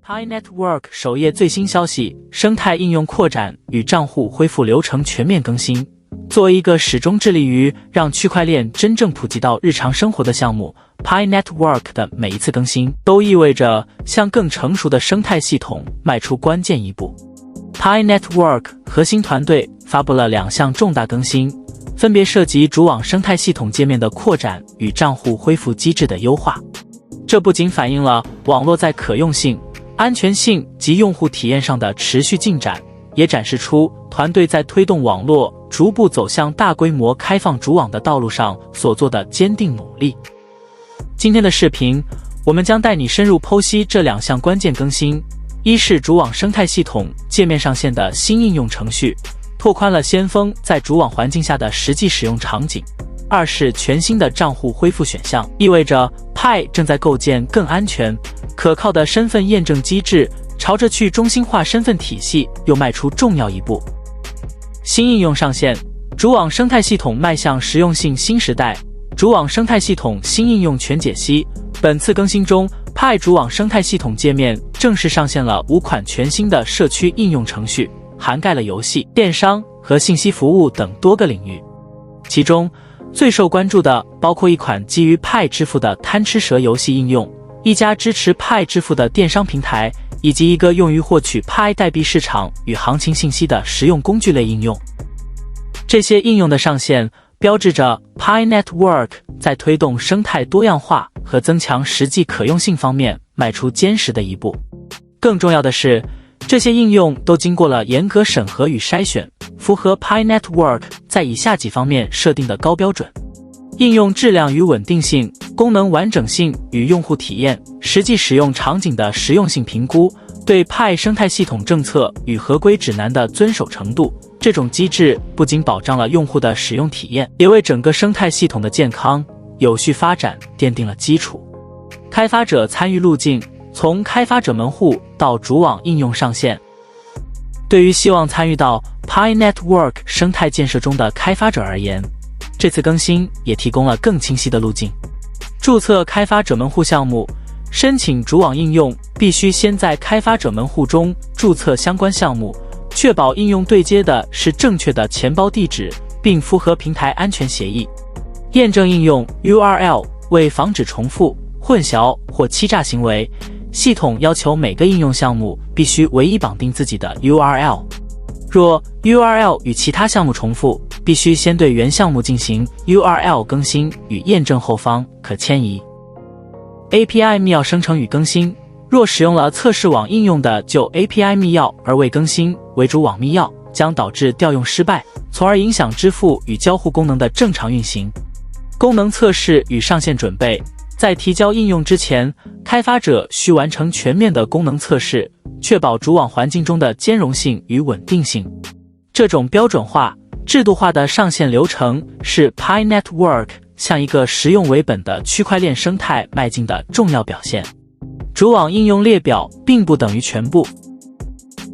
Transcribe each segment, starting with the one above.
Pi Network 首页最新消息：生态应用扩展与账户恢复流程全面更新。作为一个始终致力于让区块链真正普及到日常生活的项目 ，Pi Network 的每一次更新都意味着向更成熟的生态系统迈出关键一步。Pi Network 核心团队发布了2项重大更新，分别涉及主网生态系统界面的扩展与账户恢复机制的优化。这不仅反映了网络在可用性、安全性及用户体验上的持续进展，也展示出团队在推动网络逐步走向大规模开放主网的道路上所做的坚定努力。今天的视频，我们将带你深入剖析这2项关键更新：一是主网生态系统界面上线的新应用程序，拓宽了先锋在主网环境下的实际使用场景；二是全新的账户恢复选项，意味着 Pi 正在构建更安全、可靠的身份验证机制，朝着去中心化身份体系又迈出重要一步。新应用上线，主网生态系统迈向实用性新时代。主网生态系统新应用全解析。本次更新中， Pi 主网生态系统界面正式上线了5款全新的社区应用程序，涵盖了游戏、电商和信息服务等多个领域。其中最受关注的包括一款基于 Pi 支付的贪吃蛇游戏应用，一家支持 Pi 支付的电商平台，以及一个用于获取 Pi 代币市场与行情信息的实用工具类应用。这些应用的上线标志着 Pi Network 在推动生态多样化和增强实际可用性方面迈出坚实的一步。更重要的是，这些应用都经过了严格审核与筛选，符合 Pi Network 在以下几方面设定的高标准：应用质量与稳定性、功能完整性与用户体验、实际使用场景的实用性评估、对 Pi 生态系统政策与合规指南的遵守程度。这种机制不仅保障了用户的使用体验，也为整个生态系统的健康、有序发展奠定了基础。开发者参与路径，从开发者门户到主网应用上线。对于希望参与到 Pi Network 生态建设中的开发者而言，这次更新也提供了更清晰的路径。注册开发者门户项目，申请主网应用必须先在开发者门户中注册相关项目，确保应用对接的是正确的钱包地址，并符合平台安全协议。验证应用 URL， 为防止重复、混淆或欺诈行为，系统要求每个应用项目必须唯一绑定自己的 URL。若 URL 与其他项目重复，必须先对原项目进行 URL 更新与验证后方可迁移。API 密钥生成与更新，若使用了测试网应用的旧 API 密钥而未更新为主网密钥，将导致调用失败，从而影响支付与交互功能的正常运行。功能测试与上线准备，在提交应用之前，开发者需完成全面的功能测试，确保主网环境中的兼容性与稳定性。这种标准化、制度化的上线流程是 Pi Network 向一个实用为本的区块链生态迈进的重要表现。主网应用列表并不等于全部。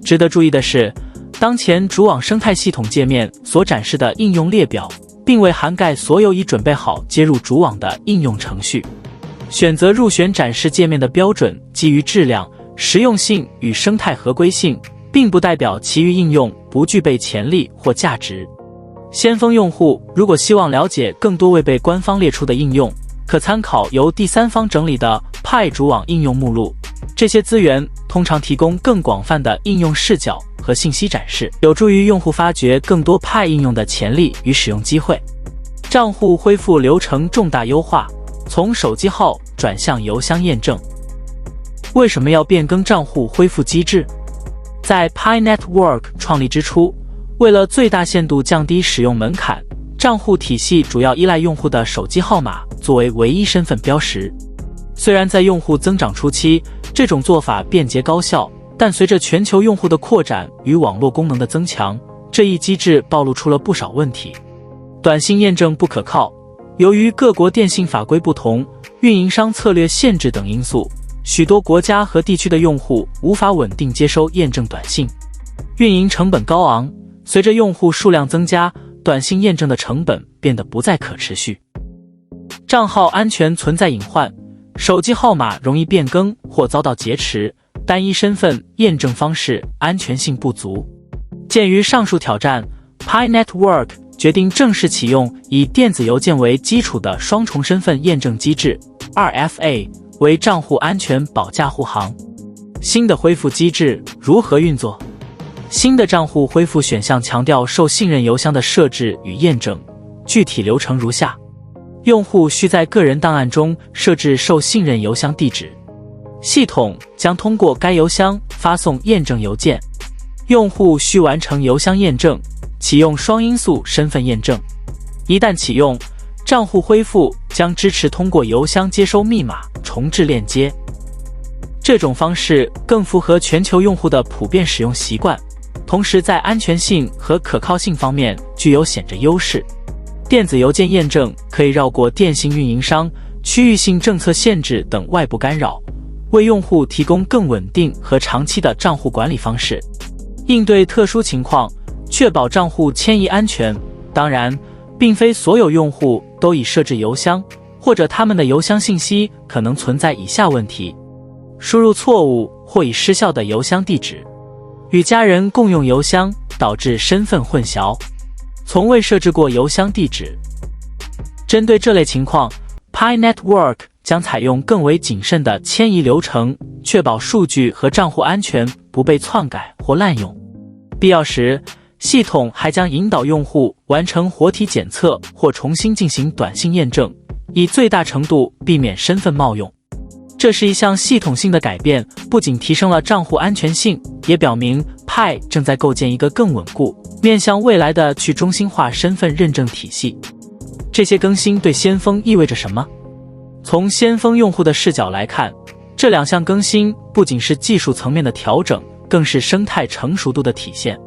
值得注意的是，当前主网生态系统界面所展示的应用列表，并未涵盖所有已准备好接入主网的应用程序。选择入选展示界面的标准基于质量、实用性与生态合规性，并不代表其余应用不具备潜力或价值。先锋用户如果希望了解更多未被官方列出的应用，可参考由第三方整理的 Pi 主网应用目录。这些资源通常提供更广泛的应用视角和信息展示，有助于用户发掘更多 Pi 应用的潜力与使用机会。账户恢复流程重大优化，从手机号转向邮箱验证。为什么要变更账户恢复机制？在 Pi Network 创立之初，为了最大限度降低使用门槛，账户体系主要依赖用户的手机号码作为唯一身份标识。虽然在用户增长初期，这种做法便捷高效，但随着全球用户的扩展与网络功能的增强，这一机制暴露出了不少问题。短信验证不可靠，由于各国电信法规不同、运营商策略限制等因素，许多国家和地区的用户无法稳定接收验证短信。运营成本高昂，随着用户数量增加，短信验证的成本变得不再可持续。账号安全存在隐患，手机号码容易变更或遭到劫持，单一身份验证方式安全性不足。鉴于上述挑战， Pi Network 决定正式启用以电子邮件为基础的双重身份验证机制 2FA 为账户安全保驾护航。新的恢复机制如何运作？新的账户恢复选项强调受信任邮箱的设置与验证，具体流程如下：用户需在个人档案中设置受信任邮箱地址，系统将通过该邮箱发送验证邮件。用户需完成邮箱验证，启用双因素身份验证。一旦启用，账户恢复将支持通过邮箱接收密码重置链接。这种方式更符合全球用户的普遍使用习惯，同时在安全性和可靠性方面具有显著优势。电子邮件验证可以绕过电信运营商、区域性政策限制等外部干扰，为用户提供更稳定和长期的账户管理方式。应对特殊情况，确保账户迁移安全。当然，并非所有用户都已设置邮箱，或者他们的邮箱信息可能存在以下问题：输入错误或已失效的邮箱地址，与家人共用邮箱导致身份混淆，从未设置过邮箱地址。针对这类情况， Pi Network 将采用更为谨慎的迁移流程，确保数据和账户安全不被篡改或滥用。必要时，系统还将引导用户完成活体检测或重新进行短信验证，以最大程度避免身份冒用。这是一项系统性的改变，不仅提升了账户安全性，也表明 Pi 正在构建一个更稳固、面向未来的去中心化身份认证体系。这些更新对先锋意味着什么？从先锋用户的视角来看，这两项更新不仅是技术层面的调整，更是生态成熟度的体现。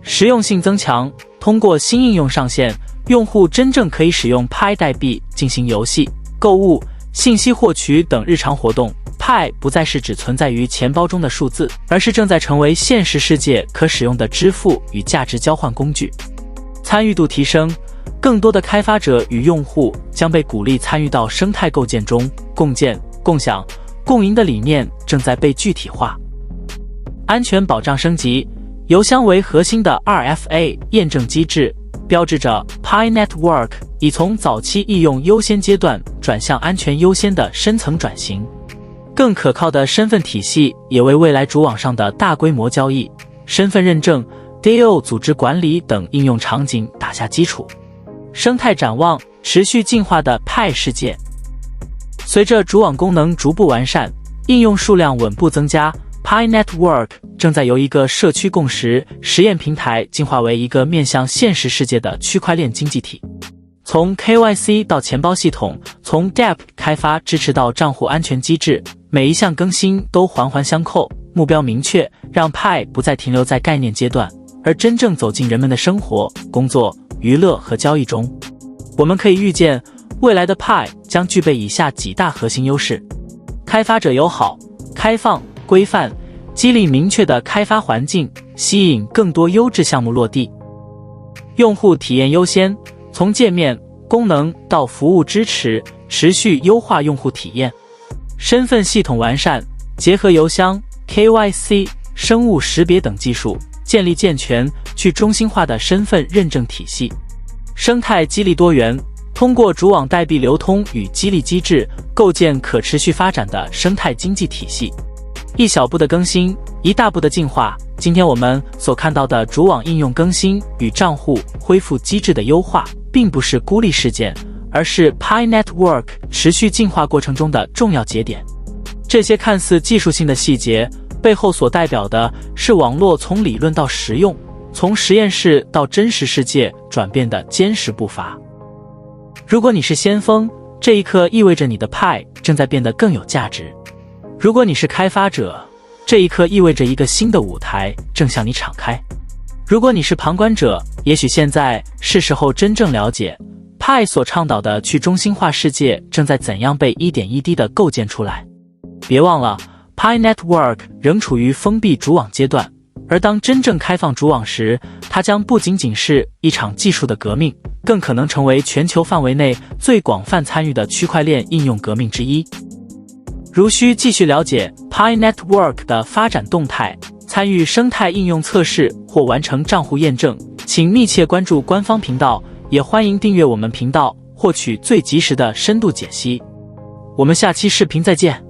实用性增强，通过新应用上线，用户真正可以使用 Pi 代币进行游戏、购物、信息获取等日常活动。Pi 不再是只存在于钱包中的数字，而是正在成为现实世界可使用的支付与价值交换工具。参与度提升，更多的开发者与用户将被鼓励参与到生态构建中，共建、共享、共赢的理念正在被具体化。安全保障升级，邮箱为核心的 2FA 验证机制，标志着 Pi Network 已从早期应用优先阶段转向安全优先的深层转型。更可靠的身份体系也为未来主网上的大规模交易、身份认证、DAO 组织管理等应用场景打下基础。生态展望，持续进化的 Pi 世界。随着主网功能逐步完善，应用数量稳步增加， Pi Network 正在由一个社区共识实验平台进化为一个面向现实世界的区块链经济体。从 KYC 到钱包系统，从 DApp 开发支持到账户安全机制，每一项更新都环环相扣，目标明确，让 Pi 不再停留在概念阶段，而真正走进人们的生活、工作、娱乐和交易中。我们可以预见，未来的 Pi 将具备以下几大核心优势：开发者友好、开放、规范，激励明确的开发环境，吸引更多优质项目落地；用户体验优先，从界面、功能到服务支持，持续优化用户体验；身份系统完善，结合邮箱、KYC、生物识别等技术，建立健全、去中心化的身份认证体系；生态激励多元，通过主网代币流通与激励机制，构建可持续发展的生态经济体系。一小步的更新，一大步的进化。今天我们所看到的主网应用更新与账户恢复机制的优化，并不是孤立事件，而是 Pi Network 持续进化过程中的重要节点。这些看似技术性的细节，背后所代表的是网络从理论到实用，从实验室到真实世界转变的坚实步伐。如果你是先锋，这一刻意味着你的 Pi 正在变得更有价值；如果你是开发者，这一刻意味着一个新的舞台正向你敞开。如果你是旁观者，也许现在是时候真正了解 Pi 所倡导的去中心化世界正在怎样被一点一滴地构建出来。别忘了， Pi Network 仍处于封闭主网阶段，而当真正开放主网时，它将不仅仅是一场技术的革命，更可能成为全球范围内最广泛参与的区块链应用革命之一。如需继续了解 Pi Network 的发展动态，参与生态应用测试或完成账户验证，请密切关注官方频道，也欢迎订阅我们频道，获取最及时的深度解析。我们下期视频再见。